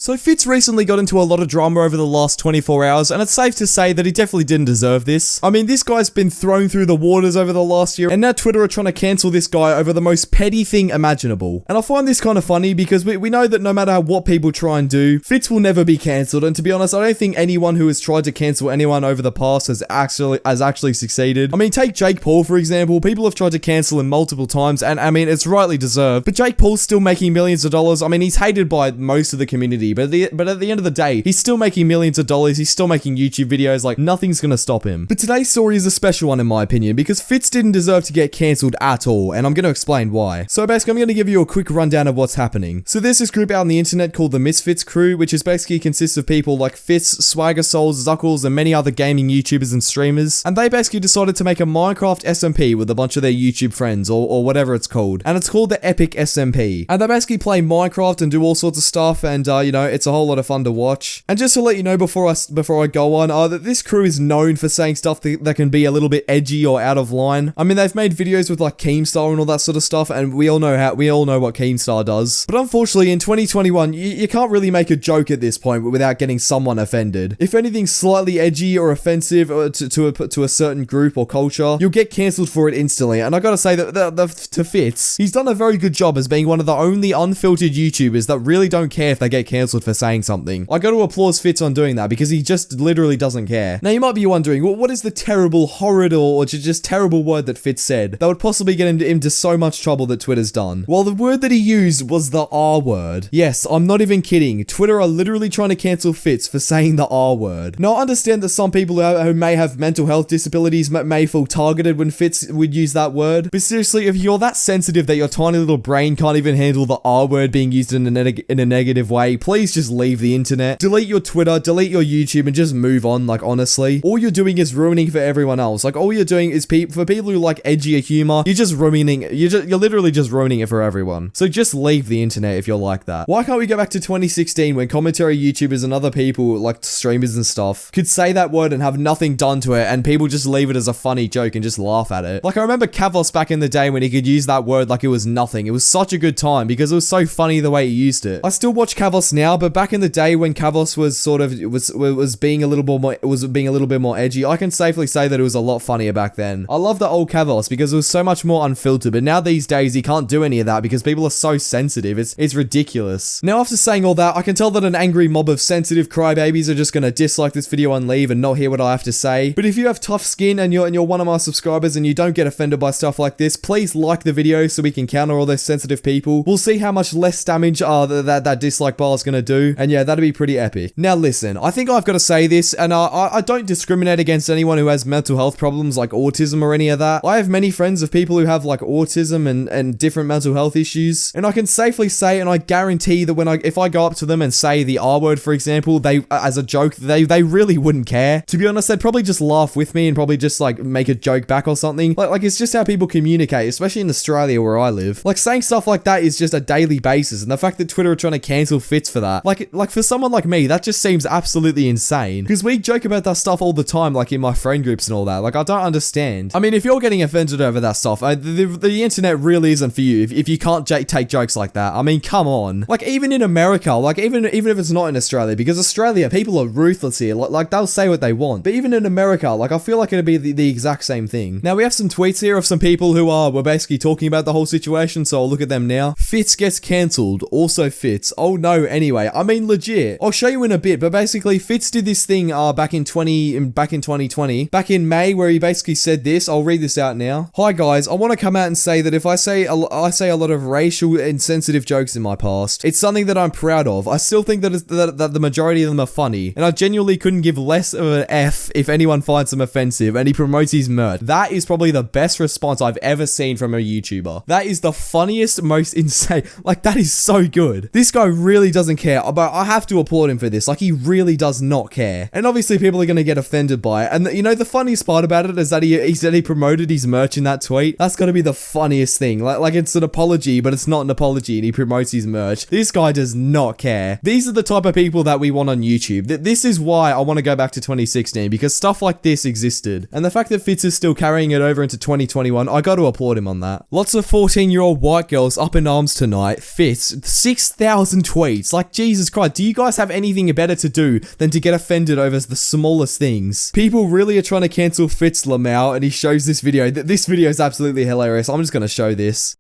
So Fitz recently got into a lot of drama over the last 24 hours, and it's safe to say that he definitely didn't deserve this. I mean, this guy's been thrown through the waters over the last year, and now Twitter are trying to cancel this guy over the most petty thing imaginable. And I find this kind of funny because we know that no matter what people try and do, Fitz will never be cancelled, and to be honest, I don't think anyone who has tried to cancel anyone over the past has actually succeeded. I mean, take Jake Paul, for example. People have tried to cancel him multiple times, and I mean, it's rightly deserved, but Jake Paul's still making millions of dollars. I mean, he's hated by most of the community, but at the end of the day, he's still making millions of dollars. He's still making YouTube videos. Like, nothing's gonna stop him. But today's story is a special one in my opinion, because Fitz didn't deserve to get cancelled at all, and I'm gonna explain why. So basically, I'm gonna give you a quick rundown of what's happening. So there's this group out on the internet called the Misfits Crew, which is basically consists of people like Fitz, Swagger Souls, Zuckles, and many other gaming YouTubers and streamers, and they basically decided to make a Minecraft SMP with a bunch of their YouTube friends, or whatever it's called, and it's called the Epic SMP, and they basically play Minecraft and do all sorts of stuff, and you know, it's a whole lot of fun to watch. And just to let you know before I go on, that this crew is known for saying stuff that can be a little bit edgy or out of line. I mean, they've made videos with like Keemstar and all that sort of stuff, and we all know what Keemstar does. But unfortunately, in 2021, you can't really make a joke at this point without getting someone offended. If anything's slightly edgy or offensive to a certain group or culture, you'll get cancelled for it instantly. And I gotta say that to Fitz, he's done a very good job as being one of the only unfiltered YouTubers that really don't care if they get cancelled for saying something. I gotta applaud Fitz on doing that because he just literally doesn't care. Now you might be wondering, well, what is the terrible, horrid, or just terrible word that Fitz said that would possibly get him into so much trouble that Twitter's done? Well, the word that he used was the R word. Yes, I'm not even kidding. Twitter are literally trying to cancel Fitz for saying the R word. Now I understand that some people who may have mental health disabilities may feel targeted when Fitz would use that word, but seriously, if you're that sensitive that your tiny little brain can't even handle the R word being used in a negative way, please just leave the internet. Delete your Twitter, delete your YouTube, and just move on. Like, honestly, all you're doing is ruining for everyone else. Like, all you're doing is for people who like edgier humor, you're literally just ruining it for everyone. So just leave the internet if you're like that. Why can't we go back to 2016 when commentary YouTubers and other people like streamers and stuff could say that word and have nothing done to it, and people just leave it as a funny joke and just laugh at it? Like, I remember Kavos back in the day when he could use that word like it was nothing. It was such a good time because it was so funny the way he used it. I still watch Kavos now, but back in the day when Kavos was sort of was being a little bit more edgy, I can safely say that it was a lot funnier back then. I love the old Kavos because it was so much more unfiltered, but now these days he can't do any of that because people are so sensitive. It's ridiculous. Now, after saying all that, I can tell that an angry mob of sensitive crybabies are just gonna dislike this video and leave and not hear what I have to say. But if you have tough skin and you're one of my subscribers and you don't get offended by stuff like this, please like the video so we can counter all those sensitive people. We'll see how much less damage that dislike bar is gonna do, and yeah, that'd be pretty epic. Now listen, I think I've got to say this, and I don't discriminate against anyone who has mental health problems like autism or any of that. I have many friends of people who have like autism and different mental health issues, and I can safely say, and I guarantee that if I go up to them and say the R word, for example, they as a joke, they really wouldn't care. To be honest, they'd probably just laugh with me and probably just like make a joke back or something. Like it's just how people communicate, especially in Australia where I live. Like, saying stuff like that is just a daily basis, and the fact that Twitter are trying to cancel Fitz for that, like for someone like me, that just seems absolutely insane. Because we joke about that stuff all the time, like in my friend groups and all that. Like, I don't understand. I mean, if you're getting offended over that stuff, the internet really isn't for you if you can't take jokes like that. I mean, come on. Like, even in America, like even if it's not in Australia, because Australia, people are ruthless here. Like they'll say what they want. But even in America, like, I feel like it'd be the exact same thing. Now, we have some tweets here of some people who were basically talking about the whole situation, so I'll look at them now. Fitz gets cancelled. Also Fitz. Oh no, anyway. I mean, legit. I'll show you in a bit, but basically, Fitz did this thing back in 2020, back in May, where he basically said this. I'll read this out now. Hi guys, I want to come out and say that if I say a lot of racial insensitive jokes in my past, it's something that I'm proud of. I still think that the majority of them are funny, and I genuinely couldn't give less of an F if anyone finds them offensive, and he promotes his merch. That is probably the best response I've ever seen from a YouTuber. That is the funniest, most insane. Like, that is so good. This guy really doesn't care, but I have to applaud him for this. Like, he really does not care. And obviously people are going to get offended by it. And you know, the funniest part about it is that he said he promoted his merch in that tweet. That's got to be the funniest thing. Like it's an apology, but it's not an apology, and he promotes his merch. This guy does not care. These are the type of people that we want on YouTube. This is why I want to go back to 2016, because stuff like this existed. And the fact that Fitz is still carrying it over into 2021, I got to applaud him on that. Lots of 14-year-old white girls up in arms tonight. Fitz, 6,000 tweets. Like, Jesus Christ, do you guys have anything better to do than to get offended over the smallest things? People really are trying to cancel Fitz Lamau, and he shows this video. This video is absolutely hilarious. I'm just going to show this.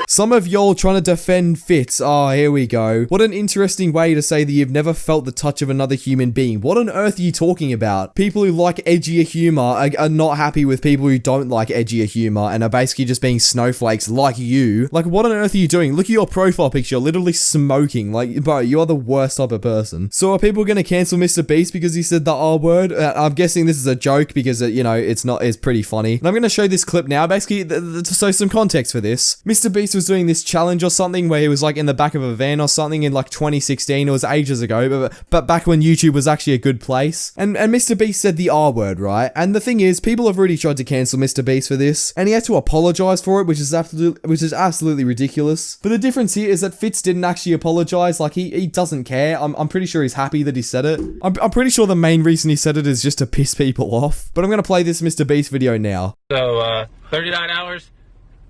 Some of y'all trying to defend Fitz. Oh, here we go. What an interesting way to say that you've never felt the touch of another human being. What on earth are you talking about? People who like edgier humor are not happy with people who don't like edgier humor and are basically just being snowflakes like you. Like, what on earth are you doing? Look at your profile picture. You're literally smoking. Like, bro, you are the worst type of person. So are people going to cancel Mr. Beast because he said the R word? I'm guessing this is a joke because, you know, it's pretty funny. And I'm going to show this clip now. Basically, so some context for this. Mr. Beast was doing this challenge or something where he was like in the back of a van or something in like 2016. It was ages ago, but back when YouTube was actually a good place. And Mr. Beast said the R word, right? And the thing is, people have already tried to cancel Mr. Beast for this, and he had to apologize for it, which is absolutely ridiculous. But the difference here is that Fitz didn't actually apologize. Like, he doesn't care. I'm pretty sure he's happy that he said it. I'm pretty sure the main reason he said it is just to piss people off. But I'm gonna play this Mr. Beast video now. So 39 hours,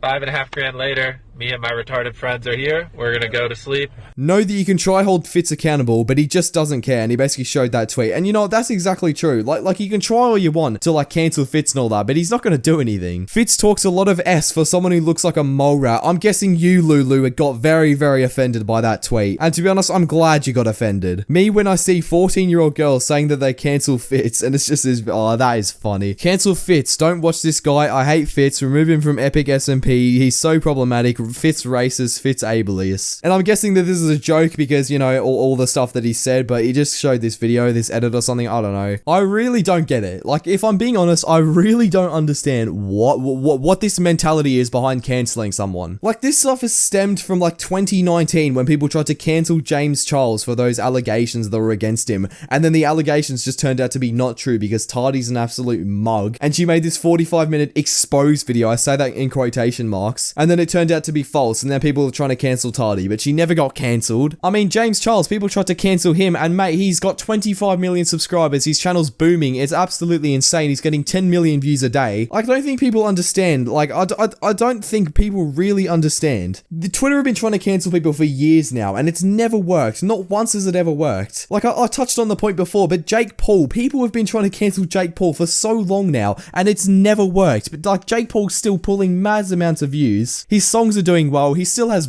$5.5 grand later, me and my retarded friends are here. We're gonna go to sleep. Know that you can try hold Fitz accountable, but he just doesn't care, and he basically showed that tweet. And you know, that's exactly true. Like you can try all you want to like cancel Fitz and all that, but he's not gonna do anything. Fitz talks a lot of S for someone who looks like a mole rat. I'm guessing you, Lulu, got very, very offended by that tweet. And to be honest, I'm glad you got offended. Me, when I see 14-year-old girls saying that they cancel Fitz, and it's just this, oh, that is funny. Cancel Fitz. Don't watch this guy. I hate Fitz. Remove him from Epic SMP. He's so problematic. Fitz racist. Fitz ableist. And I'm guessing that this is a joke because, you know, all the stuff that he said, but he just showed this video, this edit or something. I don't know. I really don't get it. Like, if I'm being honest, I really don't understand what this mentality is behind canceling someone. Like, this stuff is stemmed from like 2019 when people tried to cancel James Charles for those allegations that were against him. And then the allegations just turned out to be not true because Tardy's an absolute mug. And she made this 45-minute exposed video. I say that in quotation marks. And then it turned out to be false. And then people were trying to cancel Tardy, but she never got cancelled. I mean, James Charles, people tried to cancel him, and mate, he's got 25 million subscribers. His channel's booming. It's absolutely insane. He's getting 10 million views a day. Like, I don't think people understand. Like, I don't think people really understand. The Twitter have been trying to cancel people for years now, and it's never worked. Not once has it ever worked. Like, I touched on the point before, but Jake Paul, people have been trying to cancel Jake Paul for so long now, and it's never worked. But like, Jake Paul's still pulling mad amounts of views. His songs are doing well. He still has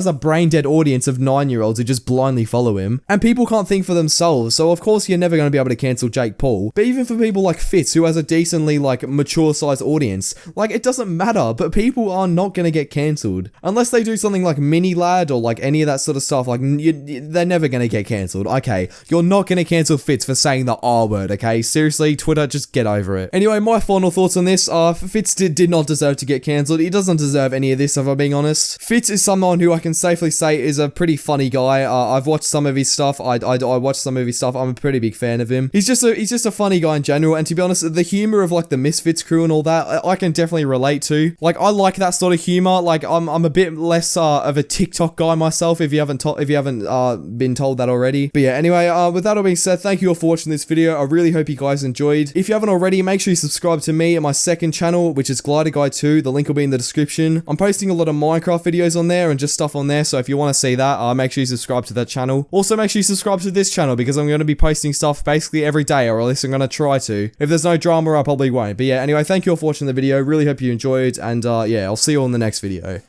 a brain dead audience of 9-year-olds who just blindly follow him, and people can't think for themselves, so of course you're never going to be able to cancel Jake Paul. But even for people like Fitz, who has a decently like mature sized audience, like, it doesn't matter, but people are not going to get cancelled unless they do something like Mini Lad or like any of that sort of stuff. Like, they're never going to get cancelled. Okay, you're not going to cancel Fitz for saying the R word. Okay, seriously, Twitter, just get over it. Anyway, my final thoughts on this are Fitz did not deserve to get cancelled. He doesn't deserve any of this, if I'm being honest. Fitz is someone who I can safely say is a pretty funny guy. I've watched some of his stuff. I watched some of his stuff. I'm a pretty big fan of him. He's just a funny guy in general. And to be honest, the humor of like the Misfits Crew and all that, I can definitely relate to. Like, I like that sort of humor. Like, I'm a bit less of a TikTok guy myself. If you haven't been told that already. But yeah, anyway, with that all being said, thank you all for watching this video. I really hope you guys enjoyed. If you haven't already, make sure you subscribe to me and my second channel, which is Glider Guy 2. The link will be in the description. I'm posting a lot of Minecraft videos on there and just stuff on there. So if you want to see that, make sure you subscribe to that channel. Also, make sure you subscribe to this channel because I'm going to be posting stuff basically every day, or at least I'm going to try to. If there's no drama, I probably won't. But yeah, anyway, thank you all for watching the video. Really hope you enjoyed, and yeah, I'll see you all in the next video.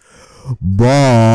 Bye.